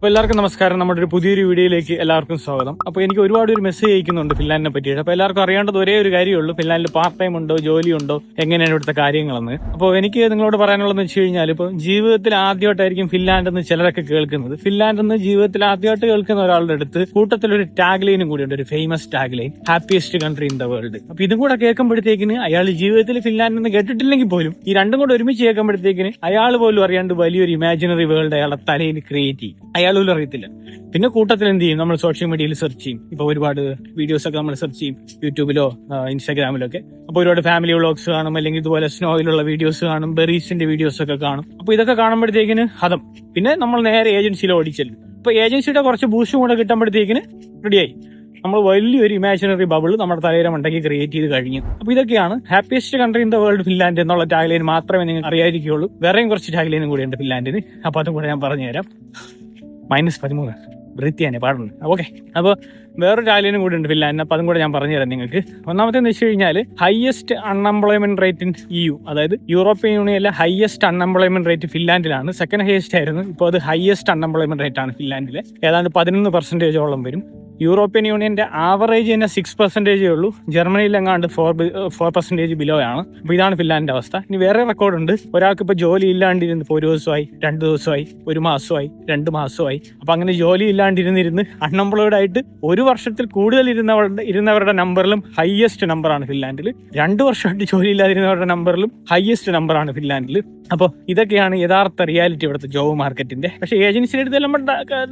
അപ്പോൾ എല്ലാവർക്കും നമസ്കാരം. നമ്മുടെ ഒരു പുതിയൊരു വീഡിയോയിലേക്ക് എല്ലാവർക്കും സ്വാഗതം. അപ്പോൾ എനിക്ക് ഒരുപാട് ഒരു മെസ്സേജ് അയക്കുന്നുണ്ട് ഫിൻലാൻഡിനെ പറ്റിയിട്ട്. അപ്പോൾ എല്ലാവർക്കും അറിയേണ്ടത് ഒരേ ഒരു കാര്യമുള്ളൂ, ഫിൻലാൻഡിൽ പാർട്ട് ടൈം ഉണ്ടോ, ജോലിയുണ്ടോ, എങ്ങനെയാണ് ഇവിടുത്തെ കാര്യങ്ങളെന്ന്. അപ്പോൾ എനിക്ക് നിങ്ങളോട് പറയാനുള്ളതെന്ന് വെച്ച് കഴിഞ്ഞാൽ, ഇപ്പോൾ ജീവിതത്തിൽ ആദ്യമായിട്ടായിരിക്കും ഫിൻലാൻഡ് എന്ന് ചിലരൊക്കെ കേൾക്കുന്നത്. ഫിൻലാൻഡ് എന്ന് ജീവിതത്തിൽ ആദ്യമായിട്ട് കേൾക്കുന്ന ഒരാളുടെ അടുത്ത് കൂട്ടത്തിലൊരു ടാഗ് ലൈനും കൂടിയുണ്ട്, ഒരു famous tag line, happiest country in the world. അപ്പോൾ ഇതും കൂടെ കേൾക്കുമ്പോഴത്തേക്കിന് അയാൾ ജീവിതത്തിൽ ഫിൻലാൻഡ് എന്ന് കേട്ടിട്ടില്ലെങ്കിൽ പോലും ഈ രണ്ടും കൂടെ ഒരുമിച്ച് കേൾക്കുമ്പോഴത്തേക്കിന് അയാൾ പോലും അറിയാണ്ട് വലിയൊരു ഇമാജിനറി വേൾഡ് അയാളുടെ തലയിൽ ക്രിയേറ്റ് ചെയ്യും. അയാൾ പോലും അറിയത്തില്ല. പിന്നെ കൂട്ടത്തിൽ എന്ത് ചെയ്യും, നമ്മൾ സോഷ്യൽ മീഡിയയിൽ സെർച്ച് ചെയ്യും. ഇപ്പൊ ഒരുപാട് വീഡിയോസ് ഒക്കെ നമ്മൾ സെർച്ച് ചെയ്യും, യൂട്യൂബിലോ ഇൻസ്റ്റാഗ്രാമിലോ ഒക്കെ. അപ്പൊ ഒരുപാട് ഫാമിലി വ്ളോഗ്സ് കാണും, അല്ലെങ്കിൽ ഇതുപോലെ സ്നോയിലുള്ള വീഡിയോസ് കാണും, ബെറീസിന്റെ വീഡിയോസ് ഒക്കെ കാണും. അപ്പൊ ഇതൊക്കെ കാണുമ്പോഴത്തേക്കിന് ഹതം. പിന്നെ നമ്മൾ നേരെ ഏജൻസിയിൽ ഓടിച്ചെല്ലും. അപ്പൊ ഏജൻസിയുടെ കുറച്ച് ബൂസ്റ്റും കൂടെ കിട്ടുമ്പോഴത്തേക്കിന് റെഡിയായി. നമ്മൾ വലിയൊരു ഇമാജിനറി ബബിൾ നമ്മുടെ തലയിലെ മണ്ടയ്ക്ക് ക്രിയേറ്റ് ചെയ്ത് കഴിഞ്ഞു. അപ്പൊ ഇതൊക്കെയാണ് happiest country in the world Finland എന്നുള്ള ടാഗ്ലൈൻ മാത്രമേ നിങ്ങൾക്ക് അറിയാതിരിക്കുള്ളൂ. വേറെയും കുറച്ച് ടാഗ്ലൈനും കൂടിയുണ്ട് ഫിൻലാൻഡിന്. അപ്പൊ അതും കൂടെ ഞാൻ പറഞ്ഞുതരാം. -13 വൃത്തിയാണ് പാടുന്നത്. ഓക്കെ, അപ്പോൾ വേറൊരു ടാഗ്ലൈനും കൂടി ഉണ്ട് ഫിൻലാൻഡിന്. അപ്പോൾ അതും കൂടെ ഞാൻ പറഞ്ഞുതരാം നിങ്ങൾക്ക്. ഒന്നാമത്തേന്ന് വെച്ച് കഴിഞ്ഞാൽ highest unemployment rate in EU, അതായത് യൂറോപ്യൻ യൂണിയനിലെ ഹയസ്റ്റ് അൺഎംപ്ലോയ്മെന്റ് റേറ്റ് ഫിൻലാൻഡിലാണ്. സെക്കൻഡ് ഹയസ്റ്റ് ആയിരുന്നു, ഇപ്പോൾ അത് ഹയസ്റ്റ് അൺഎംപ്ലോയ്മെന്റ് റേറ്റ് ആണ് ഫിൻലാൻഡിലെ. ഏതാണ്ട് 11% വരും. യൂറോപ്യൻ യൂണിയന്റെ ആവറേജ് തന്നെ 6% ഉള്ളൂ. ജർമ്മനിയിൽ എങ്ങാണ്ട് 4% ബിലോ ആണ്. അപ്പോൾ ഇതാണ് ഫിൻലാൻഡിന്റെ അവസ്ഥ. ഇനി വേറെ റെക്കോർഡുണ്ട്. ഒരാൾക്ക് ഇപ്പോൾ ജോലി ഇല്ലാണ്ടിരുന്ന് ഇപ്പോൾ 1 ദിവസമായി, 2 ദിവസമായി, 1 മാസമായി, 2 മാസമായി. അപ്പോൾ അങ്ങനെ ജോലി ഇല്ലാണ്ടിരുന്നിരുന്ന് അൺഎംപ്ലോയിഡ് ആയിട്ട് 1 വർഷത്തിൽ കൂടുതൽ ഇരുന്നവരുടെ നമ്പറിലും ഹയസ്റ്റ് നമ്പറാണ് ഫിൻലാൻഡിൽ. 2 വർഷമായിട്ട് ജോലി ഇല്ലാതിരുന്നവരുടെ നമ്പറിലും ഹയസ്റ്റ് നമ്പറാണ് ഫിൻലാൻഡിൽ. അപ്പോൾ ഇതൊക്കെയാണ് യഥാർത്ഥ റിയാലിറ്റി ഇവിടുത്തെ ജോബ് മാർക്കറ്റിന്റെ. പക്ഷേ ഏജൻസിയുടെ അടുത്ത് എല്ലാം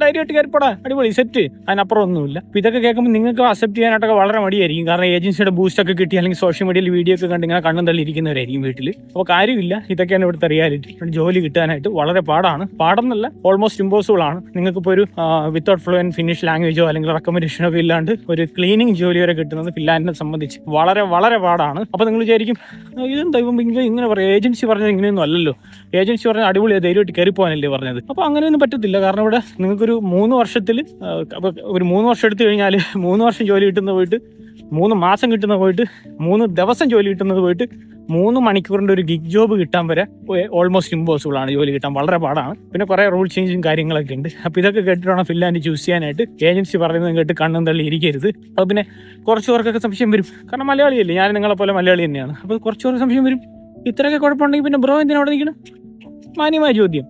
ധൈര്യമായിട്ട് കയറിപ്പോടാ, അടിപൊളി സെറ്റ്, അതിനപ്പുറം ഒന്നുമില്ല. അപ്പോൾ ഇതൊക്കെ കേൾക്കുമ്പോൾ നിങ്ങൾക്ക് അക്സെപ്റ്റ് ചെയ്യാനായിട്ടൊക്കെ വളരെ മടിയായിരിക്കും. കാരണം ഏജൻസിയുടെ ബൂസ്റ്റ് ഒക്കെ കിട്ടി, അല്ലെങ്കിൽ സോഷ്യൽ മീഡിയയിൽ വീഡിയോ ഒക്കെ കണ്ട് ഇങ്ങനെ കണ്ണും തള്ളി ഇരിക്കുന്നവരായിരിക്കും വീട്ടിൽ. അപ്പോൾ കാര്യമില്ല, ഇതൊക്കെയാണ് ഇവിടുത്തെ റിയാലിറ്റി. ജോലി കിട്ടാനായിട്ട് വളരെ പാടാണെന്നല്ല, ഓൾമോസ്റ്റ് ഇമ്പോസിബിൾ ആണ്. നിങ്ങൾക്കിപ്പോൾ ഒരു വിത്തൗട്ട് ഫ്ലുവൻറ്റ് ഫിനിഷ് ലാംഗ്വേജോ അല്ലെങ്കിൽ റെക്കമെൻഡേഷനോ ഒക്കെ ഇല്ലാണ്ട് ഒരു ക്ലീനിങ് ജോലി വരെ കിട്ടുന്നത് ഫിൻലാൻഡിനെ സംബന്ധിച്ച് വളരെ പാടാണ്. അപ്പോൾ നിങ്ങൾ വിചാരിക്കും, ഇതെന്താ ഇങ്ങനെ പറയാം, ഏജൻസി പറഞ്ഞത് ഇങ്ങനെയൊന്നും അല്ലല്ലോ, ഏജൻസി പറഞ്ഞ അടിപൊളിയാണ്, ധൈര്യമായിട്ട് കയറി പോകാനല്ലേ പറഞ്ഞത്. അപ്പോൾ അങ്ങനെയൊന്നും പറ്റത്തില്ല. കാരണം ഇവിടെ നിങ്ങൾക്കൊരു 3 വർഷത്തിൽ, അപ്പോൾ ഒരു 3 വർഷം എടുത്തു കഴിഞ്ഞാൽ 3 വർഷം ജോലി കിട്ടുന്നത് പോയിട്ട്, 3 മാസം കിട്ടുന്നത് പോയിട്ട്, 3 ദിവസം ജോലി കിട്ടുന്നത് പോയിട്ട്, 3 മണിക്കൂറിൻ്റെ ഒരു ഗിഗ് ജോബ് കിട്ടാൻ വരെ ഓൾമോസ്റ്റ് ഇമ്പോസിബിൾ ആണ്. ജോലി കിട്ടാൻ വളരെ പാടാണ്. പിന്നെ കുറേ റൂൾ ചേഞ്ചും കാര്യങ്ങളൊക്കെ ഉണ്ട്. അപ്പോൾ ഇതൊക്കെ കേട്ടിട്ടാണ് ഫിൻലാൻഡ് ചൂസ് ചെയ്യാനായിട്ട്. ഏജൻസി പറയുന്നത് കേട്ട് കണ്ണും തള്ളി ഇരിക്കരുത്. അപ്പോൾ പിന്നെ കുറച്ച് പേർക്കൊക്കെ സംശയം വരും. കാരണം മലയാളിയല്ലേ, ഞാൻ നിങ്ങളെപ്പോലെ മലയാളി തന്നെയാണ്. അപ്പോൾ കുറച്ച് പേർക്ക് സംശയം വരും, ഇത്രയൊക്കെ കുഴപ്പമുണ്ടെങ്കിൽ പിന്നെ ബ്രോ എന്തിനാണ് അവിടെ നിൽക്കണം? മാന്യമായ ചോദ്യം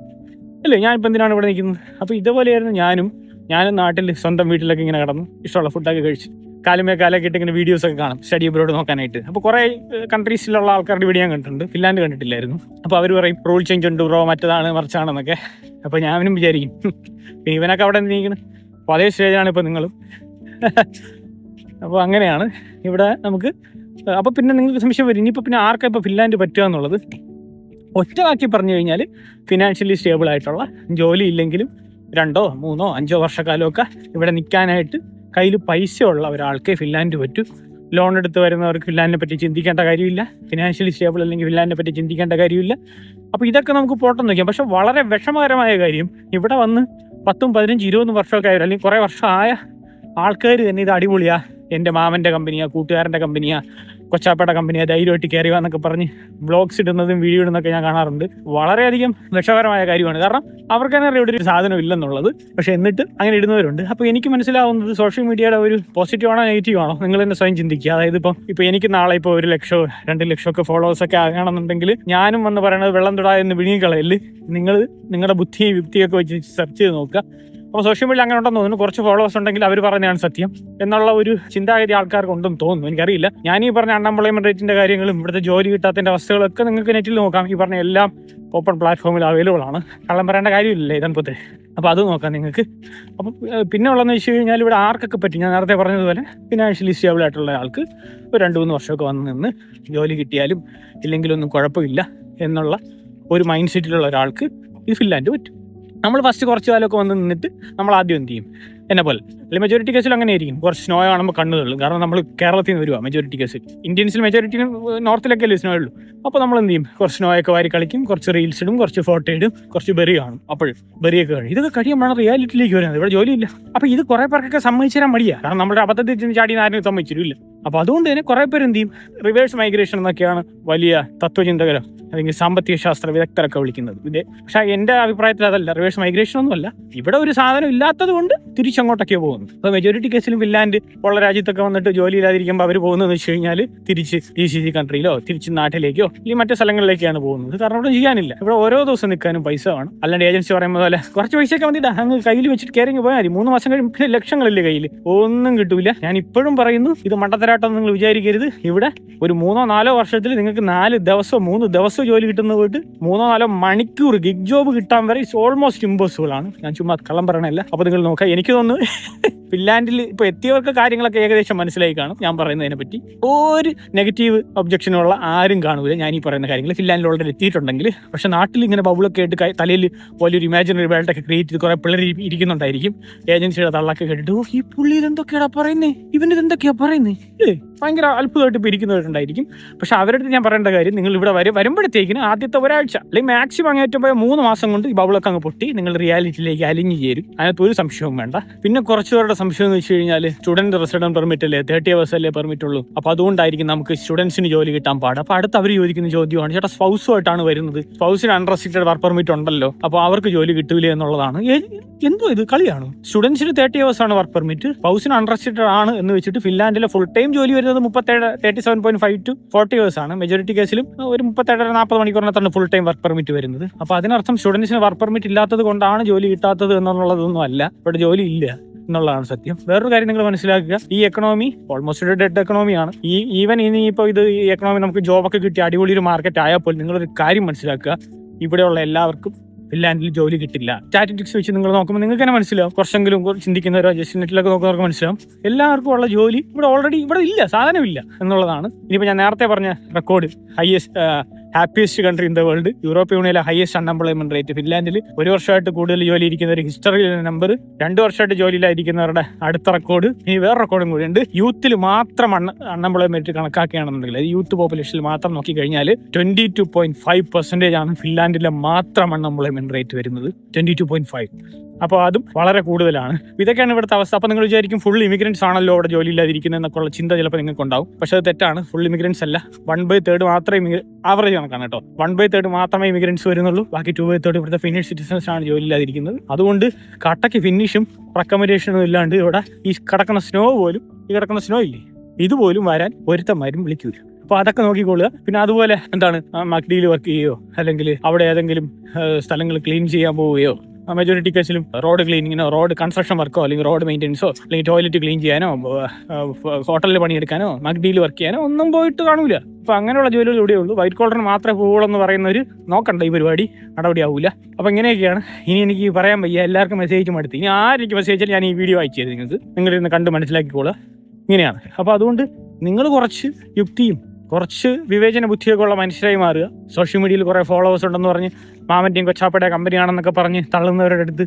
അല്ലേ, ഞാനിപ്പോൾ എന്തിനാണ് ഇവിടെ നിൽക്കുന്നത്? അപ്പോൾ ഇതുപോലെയായിരുന്നു ഞാനും നാട്ടിൽ സ്വന്തം വീട്ടിലൊക്കെ ഇങ്ങനെ കിടന്നു ഇഷ്ടമുള്ള ഫുഡൊക്കെ കഴിച്ച് കാലൊക്കെ ഇട്ട് ഇങ്ങനെ വീഡിയോസൊക്കെ കാണും സ്റ്റഡി അബ്രോഡ് നോക്കാനായിട്ട്. അപ്പോൾ കുറേ കൺട്രീസിലുള്ള ആൾക്കാരുടെ വീഡിയോ ഞാൻ കണ്ടിട്ടുണ്ട്, ഫിൻലാൻഡ് കണ്ടിട്ടില്ലായിരുന്നു. അപ്പോൾ അവർ പറയും റൂൾ ചേഞ്ച് ഉണ്ട് ബ്രോ, മറ്റതാണ് മറിച്ചാണെന്നൊക്കെ. അപ്പോൾ ഞാനും വിചാരിക്കും ഇവനൊക്കെ അവിടെ നിൽക്കുന്നത്. അപ്പോൾ അതേ സ്റ്റേജാണ് ഇപ്പോൾ നിങ്ങളും. അപ്പോൾ അങ്ങനെയാണ് ഇവിടെ നമുക്ക്. അപ്പോൾ പിന്നെ നിങ്ങൾക്ക് സംശയം വരും, ഇനിയിപ്പോൾ പിന്നെ ആർക്കാ ഇപ്പോൾ ഫിൻലാൻഡ് പറ്റുക എന്നുള്ളത്. ഒറ്റവാക്കി പറഞ്ഞു കഴിഞ്ഞാൽ ഫിനാൻഷ്യലി സ്റ്റേബിൾ ആയിട്ടുള്ള, ജോലി ഇല്ലെങ്കിലും 2, 3, 5 വർഷക്കാലമൊക്കെ ഇവിടെ നിൽക്കാനായിട്ട് കയ്യിൽ പൈസ ഉള്ള ഒരാൾക്കേ ഫിൻലാൻഡ് പറ്റൂ. ലോൺ എടുത്ത് വരുന്നവർക്ക് ഫിൻലാൻഡിനെ പറ്റി ചിന്തിക്കേണ്ട കാര്യമില്ല. ഫിനാൻഷ്യലി സ്റ്റേബിൾ അല്ലെങ്കിൽ ഫിൻലാൻഡിനെ പറ്റി ചിന്തിക്കേണ്ട കാര്യമില്ല. അപ്പോൾ ഇതൊക്കെ നമുക്ക് പോട്ടെന്ന് നോക്കാം. പക്ഷെ വളരെ വിഷമകരമായ കാര്യം, ഇവിടെ വന്ന് 10, 15, 20 വർഷമൊക്കെ ആയാലും അല്ലെങ്കിൽ കുറേ വർഷമായ ആൾക്കാർ തന്നെ ഇത് അടിപൊളിയാ, എൻ്റെ മാമൻ്റെ കമ്പനിയാ, കൂട്ടുകാരൻ്റെ കമ്പനിയാ, കൊച്ചാപ്പയുടെ കമ്പനിയാ, ധൈര്യമായിട്ട് കയറി എന്നൊക്കെ പറഞ്ഞ് വ്ളോഗ്സ് ഇടുന്നതും വീഡിയോ ഇടുന്നതൊക്കെ ഞാൻ കാണാറുണ്ട്. വളരെയധികം വിഷകരമായ കാര്യമാണ്. കാരണം അവർക്ക് തന്നെ ഇവിടെ ഒരു സാധനം ഇല്ലെന്നുള്ളത്. പക്ഷെ എന്നിട്ട് അങ്ങനെ ഇടുന്നവരുണ്ട്. അപ്പോൾ എനിക്ക് മനസ്സിലാവുന്നത് സോഷ്യൽ മീഡിയയുടെ ഒരു പോസിറ്റീവ് ആണോ നെഗറ്റീവ് ആണോ നിങ്ങൾ തന്നെ സ്വയം ചിന്തിക്കുക. അതായത് ഇപ്പോൾ എനിക്ക് നാളെ ഇപ്പോൾ 1 ലക്ഷമോ 2 ലക്ഷമൊക്കെ ഫോളോവേഴ്സൊക്കെ ആകണമെന്നുണ്ടെങ്കിൽ ഞാനും വന്ന് പറയുന്നത് വെള്ളം തൊടാ എന്ന് വിഴുങ്ങിക്കളയല്. നിങ്ങൾ നിങ്ങളുടെ ബുദ്ധിയും യുക്തിയൊക്കെ വെച്ച് സെർച്ച് ചെയ്ത് നോക്കുക. അപ്പോൾ സോഷ്യൽ മീഡിയ അങ്ങനെ ഉണ്ടെന്ന് തോന്നുന്നു. കുറച്ച് ഫോളോവേഴ്സ് ഉണ്ടെങ്കിൽ അവർ പറഞ്ഞതാണ് സത്യം എന്നുള്ള ഒരു ചിന്താഗതി ആൾക്കാർക്ക് ഉണ്ടെന്ന് തോന്നുന്നു. എനിക്കറിയില്ല. ഞാൻ ഈ പറഞ്ഞ അൺഎംപ്ലോയ്മെന്റ് റേറ്റിന്റെ കാര്യങ്ങളും ഇവിടുത്തെ ജോലി കിട്ടാത്തതിന്റെ അവസ്ഥകളൊക്കെ നിങ്ങൾക്ക് നെറ്റിൽ നോക്കാം. ഈ പറഞ്ഞ എല്ലാം ഓപ്പൺ പ്ലാറ്റ്ഫോമിൽ അവൈലബിൾ ആണ്. കള്ളം പറയേണ്ട കാര്യമില്ലല്ലേ ഇതനുസരിച്ച്. അപ്പോൾ അത് നോക്കാം നിങ്ങൾക്ക്. അപ്പം പിന്നെ ഉള്ളതെന്ന് വെച്ച് കഴിഞ്ഞാൽ ഇവിടെ ആർക്കൊക്കെ പറ്റും, ഞാൻ നേരത്തെ പറഞ്ഞതുപോലെ ഫിനാൻഷ്യലി സ്റ്റേബിൾ ആയിട്ടുള്ള ആൾക്ക് ഒരു 2-3 വർഷമൊക്കെ വന്ന് നിന്ന് ജോലി കിട്ടിയാലും ഇല്ലെങ്കിലൊന്നും കുഴപ്പമില്ല എന്നുള്ള ഒരു മൈൻഡ് സെറ്റിലുള്ള ഒരാൾക്ക് ഈ ഫിൻലാൻഡ് പറ്റും. നമ്മൾ ഫസ്റ്റ് കുറച്ച് കാലമൊക്കെ വന്ന് നിന്നിട്ട് നമ്മൾ ആദ്യം എന്ത് ചെയ്യും, എന്നെ പോലെ. അല്ലെങ്കിൽ മെജോറിറ്റി കേസിൽ അങ്ങനെ ആയിരിക്കും, കുറച്ച് സ്നോ കാണുമ്പോൾ കണ്ണു തള്ളും. കാരണം നമ്മൾ കേരളത്തിൽ നിന്ന് വരുവാ മെജോറിറ്റി കേസിൽ. ഇന്ത്യൻസിൽ മെജോറിറ്റി നോർത്തിലൊക്കെ അല്ലേ സ്നോ ഉള്ളൂ. അപ്പോൾ നമ്മൾ എന്ത് ചെയ്യും, കുറച്ച് സ്നോയൊക്കെ വാരി കളിക്കും, കുറച്ച് റീൽസ് ഇടും, കുറച്ച് ഫോട്ടോ ഇടും, കുറച്ച് ബെറി കാണും. അപ്പോൾ ബെറിയൊക്കെ കഴിയും. ഇതൊക്കെ കഴിയുമ്പോഴാണ് റിയാലിറ്റിയിലേക്ക് വരുന്നത്. ഇവിടെ ജോലിയില്ല. അപ്പോൾ ഇത് കുറേ പേർക്കൊക്കെ സമ്മതിച്ചു തരാൻ മടിയാ. കാരണം നമ്മുടെ അബദ്ധത്തിൽ ചെന്ന് ചാടി ആരും സമ്മതിച്ചില്ല. അപ്പോൾ അതുകൊണ്ട് തന്നെ കുറേ പേര് എന്ത് ചെയ്യും, റിവേഴ്സ് മൈഗ്രേഷൻ എന്നൊക്കെയാണ് വലിയ തത്വചിന്തകരോ അല്ലെങ്കിൽ സാമ്പത്തിക ശാസ്ത്ര വിദഗ്ധരൊക്കെ വിളിക്കുന്നത്. പക്ഷേ എൻ്റെ അഭിപ്രായത്തിൽ അതല്ല, റിവേഴ്സ് മൈഗ്രേഷൻ ഒന്നുമല്ല. ഇവിടെ ഒരു സാധനം ഇല്ലാത്തത് കൊണ്ട് തിരിച്ചങ്ങോട്ടൊക്കെയാണ് പോകുന്നത്. അപ്പോൾ മെജോറിറ്റി കേസിലും ഫിൻലാൻഡ് ഉള്ള രാജ്യത്തൊക്കെ വന്നിട്ട് ജോലി ഇല്ലാതിരിക്കുമ്പോൾ അവർ പോകുന്നതെന്ന് വെച്ച് കഴിഞ്ഞാൽ തിരിച്ച് GCC കൺട്രിയിലോ തിരിച്ച് നാട്ടിലേക്കോ അല്ലെങ്കിൽ മറ്റു സ്ഥലങ്ങളിലേക്കാണ് പോകുന്നത്. കാരണം ഇവിടെ ചെയ്യാനില്ല. ഇവിടെ ഓരോ ദിവസം നിൽക്കാനും പൈസ വേണം. അല്ലാണ്ട് ഏജൻസി പറയുമ്പോൾ പോലെ കുറച്ച് പൈസയൊക്കെ വന്നിട്ട് അങ്ങ് കയ്യിൽ വെച്ചിട്ട് കയറി പോയാൽ മതി. 3 മാസം കഴിയുമ്പോൾ ലക്ഷങ്ങളില്ലേ കയ്യിൽ, ഒന്നും കിട്ടൂല. ഞാൻ ഇപ്പോഴും പറയുന്നു, ഇത് മണ്ടത്തരാട്ടം നിങ്ങൾ വിചാരിക്കരുത്. ഇവിടെ ഒരു 3-4 വർഷത്തിൽ നിങ്ങൾക്ക് 4 ദിവസമോ 3 ദിവസം ജോലി കിട്ടുന്ന പോയിട്ട് 3-4 മണിക്കൂർ ഗിഗ് ജോബ് കിട്ടാൻ വരെ ഇറ്റ്സ് ഓൾമോസ്റ്റ് ഇമ്പോസിബിൾ ആണ്. ഞാൻ ചുമ്മാ കള്ളം പറയണല്ല. അപ്പോൾ നിങ്ങൾ നോക്കാം. എനിക്ക് തോന്നുന്നു ഫിൻലാൻഡിൽ ഇപ്പോൾ എത്തിയവർക്ക് കാര്യങ്ങളൊക്കെ ഏകദേശം മനസ്സിലായി കാണും. ഞാൻ പറയുന്നതിനെ പറ്റി ഒരു നെഗറ്റീവ് ഒബ്ജക്ഷനുള്ള ആരും കാണൂല ഞാൻ ഈ പറയുന്ന കാര്യങ്ങൾ. ഫിൻലാൻഡിൽ ഓൾറെഡി എത്തിയിട്ടുണ്ടെങ്കിൽ. പക്ഷെ നാട്ടിൽ ഇങ്ങനെ ബബിളൊക്കെ ആയിട്ട് തലയിൽ വലിയൊരു ഇമാജിനറി വേൾഡൊക്കെ ക്രിയേറ്റ് ചെയ്ത് കുറേ പിള്ളേർ ഇരിക്കുന്നുണ്ടായിരിക്കും. ഏജൻസിയുടെ തള്ളൊക്കെ കേട്ടിട്ട്, ഓ ഈ പുള്ളി ഇതെന്തൊക്കെയാടാ പറയുന്നേ, ഇവന് ഇതെന്തൊക്കെയാ പറയുന്നത്, ഭയങ്കര അത്ഭുതമായിട്ട് ഇപ്പോൾ ഇരിക്കുന്നവരുണ്ടായിരിക്കും. പക്ഷെ അവരുടെ ഞാൻ പറയേണ്ട കാര്യം, നിങ്ങൾ ഇവിടെ വരുമ്പോഴത്തേക്കിന് ആദ്യത്തെ ഒരാഴ്ച അല്ലെങ്കിൽ മാക്സിമം അങ്ങേറ്റം പോയ 3 മാസം കൊണ്ട് ഈ ബബിളൊക്കെ അങ്ങ് പൊട്ടി നിങ്ങൾ റിയാലിറ്റിയിലേക്ക് അലിഞ്ഞു ചേരും. അതിനകത്ത് ഒരു സംശയവും വേണ്ട. പിന്നെ കുറച്ച് പേരുടെ സംശയം എന്ന് വെച്ച് കഴിഞ്ഞാൽ, സ്റ്റുഡന്റ് റെസിഡന്റ് പെർമിറ്റ് അല്ലേ, 30 hours അല്ലേ പെർമിറ്റ് ഉള്ളൂ. അപ്പോൾ അതുകൊണ്ടായിരിക്കും നമുക്ക് സ്റ്റുഡൻസിന് ജോലി കിട്ടാൻ പാട്. അപ്പോൾ അടുത്ത് അവർ ചോദിക്കുന്ന ചോദ്യമാണ്, ചേട്ടാ സ്പൗസുമായിട്ടാണ് വരുന്നത്, സ്പൗസിന് അൺറെസ്ട്രിക്റ്റഡ് വർക്ക് പെർമിറ്റ് ഉണ്ടല്ലോ, അപ്പോൾ അവർക്ക് ജോലി കിട്ടൂലേ എന്നുള്ളതാണ്. എന്തോ ഇത് കളിയാണ്. സ്റ്റുഡൻസിന് 30 hours ആണ് വർക്ക് പെർമിറ്റ്, സ്പൗസിന് അൺറെസ്ട്രിക്റ്റഡ് ആണ് എന്ന് വെച്ചിട്ട് ഫിൻലാൻഡിലെ ഫുൾ ടൈം ജോലി വരുന്നത് 37.5 to 40 hours ആണ്. മെജോറിറ്റി കേസിലും ഒരു 37-40 മണിക്കൂറിനകത്താണ് ഫുൾ ടൈം വർക്ക് പെർമിറ്റ് വരുന്നത്. അപ്പോൾ അതിനർത്ഥം സ്റ്റുഡൻസിന് വർക്ക് പെർമിറ്റ് ഇല്ലാത്തത് കൊണ്ടാണ് ജോലി കിട്ടാത്തത് എന്നുള്ളതൊന്നും അല്ല. ഇവിടെ ജോലി ഇല്ല എന്നുള്ളതാണ് സത്യം. വേറൊരു കാര്യം നിങ്ങൾ മനസ്സിലാക്കുക, ഈ എക്കണോമി ഓൾമോസ്റ്റ് ഒരു ഡെഡ് എക്കണോമിയാണ്. ഈവൻ ഇനിയിപ്പോൾ ഈ എക്കണോമി നമുക്ക് ജോബൊക്കെ കിട്ടി അടിപൊളി ഒരു മാർക്കറ്റ് ആയാൽ പോലും നിങ്ങളൊരു കാര്യം മനസ്സിലാക്കുക, ഇവിടെയുള്ള എല്ലാവർക്കും ഫിൻലാൻഡിൽ ജോലി കിട്ടില്ല. സ്റ്റാറ്റിസ്റ്റിക്സ് വെച്ച് നിങ്ങൾ നോക്കുമ്പോൾ നിങ്ങൾക്ക് തന്നെ മനസ്സിലാവും. കുറച്ചെങ്കിലും ചിന്തിക്കുന്നവരോ ജസ്റ്റ് നെറ്റിലൊക്കെ നോക്കുന്നവർക്ക് മനസ്സിലാവും, എല്ലാവർക്കും ഉള്ള ജോലി ഇവിടെ ഓൾറെഡി ഇവിടെ ഇല്ല, സാധനമില്ല എന്നുള്ളതാണ്. ഇനിയിപ്പോൾ ഞാൻ നേരത്തെ പറഞ്ഞ record happiest country in the world, European യൂണിയനിലെ ഹയസ്റ്റ് അൺഎംപ്ലോയ്മെന്റ് റേറ്റ് ഫിൻലാൻഡിൽ. 1 വർഷമായിട്ട് കൂടുതൽ ജോലി ഇരിക്കുന്നവർ ഹിസ്റ്ററിയിലെ നമ്പർ, 2 വർഷമായിട്ട് ജോലിയിലായിരിക്കുന്നവരുടെ അടുത്ത റെക്കോർഡ്. ഇനി വേറെ റെക്കോർഡും കൂടി ഉണ്ട്. യൂത്തിൽ മാത്രം അൺഎംപ്ലോയ്മെന്റ് കണക്കാക്കുകയാണെന്നുണ്ടെങ്കിൽ, യൂത്ത് പോപ്പുലേഷനിൽ മാത്രം നോക്കിക്കഴിഞ്ഞാൽ 22.5% ആണ് ഫിൻലാൻഡിലെ മാത്രം അൺഎംപ്ലോയ്മെന്റ് റേറ്റ് വരുന്നത്. 22.5. അപ്പോൾ അതും വളരെ കൂടുതലാണ്. ഇതൊക്കെയാണ് ഇവിടുത്തെ അവസ്ഥ. അപ്പോൾ നിങ്ങൾ വിചാരിക്കും ഫുൾ ഇമിഗ്രൻസ് ആണല്ലോ അവിടെ ജോലി ഇല്ലാതിരിക്കുന്നത് എന്നൊക്കെ ഉള്ള ചിന്ത ചിലപ്പോൾ നിങ്ങൾക്ക് ഉണ്ടാവും. പക്ഷെ അത് തെറ്റാണ്. ഫുൾ ഇമിഗ്രൻസ് അല്ല. 1/3 മാത്രമേ ആവറേജ് കണക്കാണ് കേട്ടോ. 1/3 മാത്രമേ ഇമിഗ്രൻസ് വരുന്നുള്ളൂ. ബാക്കി 2/3 ഇവിടുത്തെ ഫിനിഷ് സിറ്റിസൺസ് ആണ് ജോലി ഇല്ലാതിരിക്കുന്നത്. അതുകൊണ്ട് കട്ടയ്ക്ക് ഫിനിഷും റെക്കമെൻഡേഷനും ഇല്ലാണ്ട് ഇവിടെ ഈ കിടക്കുന്ന സ്നോ പോലും, ഈ കിടക്കുന്ന സ്നോ ഇല്ലേ, ഇതുപോലും വരാൻ ഒരുത്തന്മാരും വിളിക്കൂല. അപ്പോൾ അതൊക്കെ നോക്കിക്കൊള്ളുക. പിന്നെ അതുപോലെ എന്താണ്, മക്ഡിയിൽ വർക്ക് ചെയ്യുകയോ അല്ലെങ്കിൽ അവിടെ ഏതെങ്കിലും സ്ഥലങ്ങൾ ക്ലീൻ ചെയ്യാൻ പോവുകയോ, മെജോറിറ്റി കേസിലും റോഡ് ക്ലീനിങ്ങിനോ റോഡ് കൺസ്ട്രക്ഷൻ വർക്കോ അല്ലെങ്കിൽ റോഡ് മെയിൻ്റെനൻസോ അല്ലെങ്കിൽ ടോയ്ലറ്റ് ക്ലീൻ ചെയ്യാനോ ഹോട്ടലിൽ പണിയെടുക്കാനോ മക്ഡിയിൽ വർക്ക് ചെയ്യാനോ ഒന്നും പോയിട്ട് കാണൂല. അപ്പോൾ അങ്ങനെയുള്ള ജോലികൾ ഇവിടെയേ ഉള്ളൂ. വൈറ്റ് കോളറിന് മാത്രമേ പോവുള്ളൂ എന്ന് പറയുന്നവർ നോക്കണ്ട, ഈ പരിപാടി നടപടി ആവില്ല. അപ്പോൾ ഇങ്ങനെയൊക്കെയാണ്. ഇനി എനിക്ക് പറയാൻ വയ്യ, എല്ലാവർക്കും മെസ്സേജ് മടുത്ത്. ഇനി ആരെനിക്ക് മെസ്സേജ് അയച്ചാൽ ഞാൻ ഈ വീഡിയോ അയച്ചു തരും നിങ്ങളിരുന്ന് കണ്ട് മനസ്സിലാക്കിക്കോളുക. ഇങ്ങനെയാണ്. അപ്പോൾ അതുകൊണ്ട് നിങ്ങൾ കുറച്ച് യുക്തിയും കുറച്ച് വിവേചന ബുദ്ധിയൊക്കെ ഉള്ള മനുഷ്യരായി മാറുക. സോഷ്യൽ മീഡിയയിൽ കുറേ ഫോളോവേഴ്സ് ഉണ്ടെന്ന് പറഞ്ഞ് മാമൻ്റെയും കൊച്ചാപ്പയുടെ കമ്പനിയാണെന്നൊക്കെ പറഞ്ഞ് തള്ളുന്നവരുടെ അടുത്ത്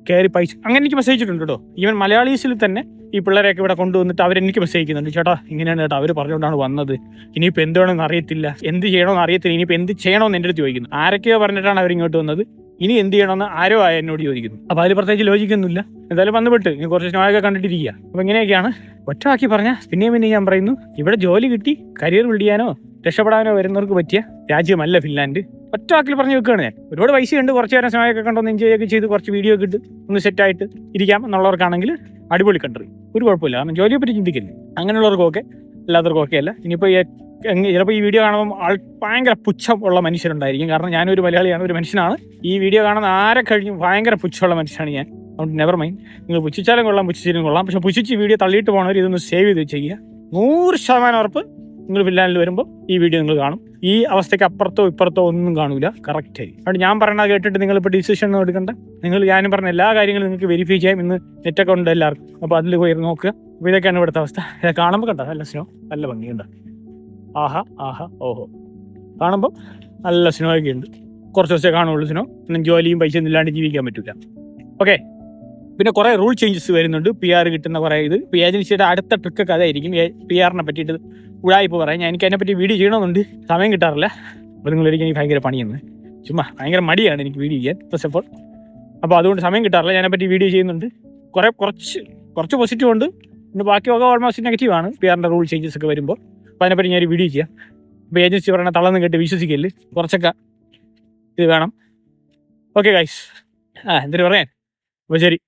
കയറി പൈസ, അങ്ങനെ എനിക്ക് മെസ്സേജ് ഇട്ടുണ്ട് കേട്ടോ. ഈവൻ മലയാളീസിൽ തന്നെ ഈ പിള്ളേരെയൊക്കെ ഇവിടെ കൊണ്ടുവന്നിട്ട് അവരെനിക്ക് മെസ്സേജ് അയക്കുന്നുണ്ട്, ചേട്ടാ ഇങ്ങനെയാണ് ചേട്ടാ അവർ പറഞ്ഞുകൊണ്ടാണ് വന്നത്, ഇനിയിപ്പോൾ എന്ത് വേണമെന്ന് അറിയത്തില്ല, എന്ത് ചെയ്യണമെന്ന് അറിയത്തില്ല, ഇനിയിപ്പോൾ എന്ത് ചെയ്യണമെന്ന് എൻ്റെ അടുത്ത് ചോദിക്കുന്നു. ആരൊക്കെയോ പറഞ്ഞിട്ടാണ് അവരിങ്ങോട്ട് വന്നത്, ഇനി എന്ത് ചെയ്യണമെന്ന് ആരോ എന്നോട് ചോദിക്കുന്നു. അപ്പോൾ അതിൽ പ്രത്യേകിച്ച് ലോജിക്കൊന്നുമില്ല. എന്തായാലും വന്നുപെട്ട് ഇനി കുറച്ച് സ്നോയൊക്കെ കണ്ടിട്ടിരിക്കുക. അപ്പോൾ ഇങ്ങനെയൊക്കെയാണ്. ഒറ്റവാക്കി പറഞ്ഞാൽ പിന്നെ ഞാൻ പറയുന്നു, ഇവിടെ ജോലി കിട്ടി കരിയർ ബിൽഡ് ചെയ്യാനോ രക്ഷപ്പെടാനോ വരുന്നവർക്ക് പറ്റിയ രാജ്യമല്ല ഫിൻലാൻഡ്. ഒറ്റവാക്കിൽ പറഞ്ഞു വെക്കുകയാണ് ഞാൻ. ഒരുപാട് പൈസയുണ്ട്, കുറച്ച് നേരം സ്നോയൊക്കെ കണ്ടൊന്ന് എൻജോയ് ഒക്കെ ചെയ്ത് കുറച്ച് വീഡിയോ ഒക്കെ ഇട്ട് ഒന്ന് സെറ്റായിട്ട് ഇരിക്കാം എന്നുള്ളവർക്കാണെങ്കിൽ അടിപൊളി കൺട്രി, ഒരു കുഴപ്പമില്ല. കാരണം ജോലിയെ പറ്റി ചിന്തിക്കില്ലേ, അങ്ങനെയുള്ളവർക്കൊക്കെ, എല്ലാവർക്കും ഒക്കെ അല്ല. ഇനിയിപ്പോൾ ചിലപ്പോൾ ഈ വീഡിയോ കാണുമ്പോൾ ഭയങ്കര പുച്ഛം ഉള്ള മനുഷ്യരുണ്ടായിരിക്കും. കാരണം ഞാനൊരു മലയാളിയാണ്, ഒരു മനുഷ്യനാണ്. ഈ വീഡിയോ കാണുന്ന ആരെ കഴിഞ്ഞും ഭയങ്കര പുച്ഛമുള്ള മനുഷ്യനാണ് ഞാൻ. അതുകൊണ്ട് നെവർ മൈൻഡ്, നിങ്ങൾ പുച്ഛിച്ചാലും കൊള്ളാം പുച്ഛിച്ചാലും കൊള്ളാം. പക്ഷെ പുച്ഛിച്ച് വീഡിയോ തള്ളിയിട്ട് പോകണവർ ഇതൊന്ന് സേവ് ചെയ്ത് ചെയ്യുക. 100% ഉറപ്പ് നിങ്ങൾ ഫിൻലാൻഡിൽ വരുമ്പോൾ ഈ വീഡിയോ നിങ്ങൾ കാണും. ഈ അവസ്ഥയ്ക്ക് അപ്പുറത്തോ ഇപ്പുറത്തോ ഒന്നും കാണൂല, കറക്റ്റായി. അതുകൊണ്ട് ഞാൻ പറയണത് കേട്ടിട്ട് നിങ്ങളിപ്പോൾ ഡിസിഷൻ ഒന്നും എടുക്കണ്ട. ഞാനും പറഞ്ഞ എല്ലാ കാര്യങ്ങളും നിങ്ങൾക്ക് വെരിഫൈ ചെയ്യാം. ഇന്ന് നെറ്റൊക്കെ ഉണ്ട് എല്ലാവർക്കും. അപ്പോൾ അതിൽ പോയി നോക്കുക. അപ്പോൾ ഇതൊക്കെയാണ് ഇവിടുത്തെ അവസ്ഥ. ഇത് കാണുമ്പോൾ കണ്ട നല്ല സ്നോ, നല്ല ഭംഗിയുണ്ട്. ആഹാ ഓഹോ, കാണുമ്പോൾ നല്ല സ്നോ ഒക്കെ ഉണ്ട്. കുറച്ച് ദിവസമേ കാണുള്ളൂ സ്നോ. ഒന്നും ജോലിയും പൈസ ഒന്നും ഇല്ലാണ്ട് ജീവിക്കാൻ പറ്റില്ല. ഓക്കെ. പിന്നെ കുറേ റൂൾ ചേഞ്ചസ് വരുന്നുണ്ട്. PR കിട്ടുന്ന കുറേ ഇത്. ഇപ്പോൾ ഏജൻസിയുടെ അടുത്ത ട്രിക്കൊക്കെ അതായിരിക്കും. PR-നെ പറ്റിയിട്ട് ഉഴായിപ്പോൾ പറയാം. എനിക്ക് അതിനെപ്പറ്റി വീഡിയോ ചെയ്യണമെന്നുണ്ട്, സമയം കിട്ടാറില്ല. അപ്പോൾ നിങ്ങളൊരിക്കലും എനിക്ക് ഭയങ്കര പണിയെന്ന് ചുമ്മാ ഭയങ്കര മടിയാണ് എനിക്ക് വീഡിയോ ചെയ്യാൻ ഫസ്റ്റ് ഓഫ് ഓൾ. അപ്പോൾ അതുകൊണ്ട് സമയം കിട്ടാറില്ല. ഞാനെപ്പറ്റി വീഡിയോ ചെയ്യുന്നുണ്ട്. കുറച്ച് പോസിറ്റീവ് ഉണ്ട്, പിന്നെ ബാക്കിയൊക്കെ ഓൾമോസ്റ്റ് നെഗറ്റീവാണ് PR-ൻ്റെ റൂൾ ചേഞ്ചസ് ഒക്കെ വരുമ്പോൾ. അപ്പോൾ അതിനെപ്പറ്റി ഞാനൊരു വീഡിയോ ചെയ്യാം. ഇപ്പോൾ ഏജൻസി പറയണ തളർന്ന് കേട്ട് വിശ്വസിക്കല്, കുറച്ചൊക്കെ ഇത് വേണം. ഓക്കെ ഗൈസ്, എന്തിനു പറയാൻ. അപ്പോൾ ശരി.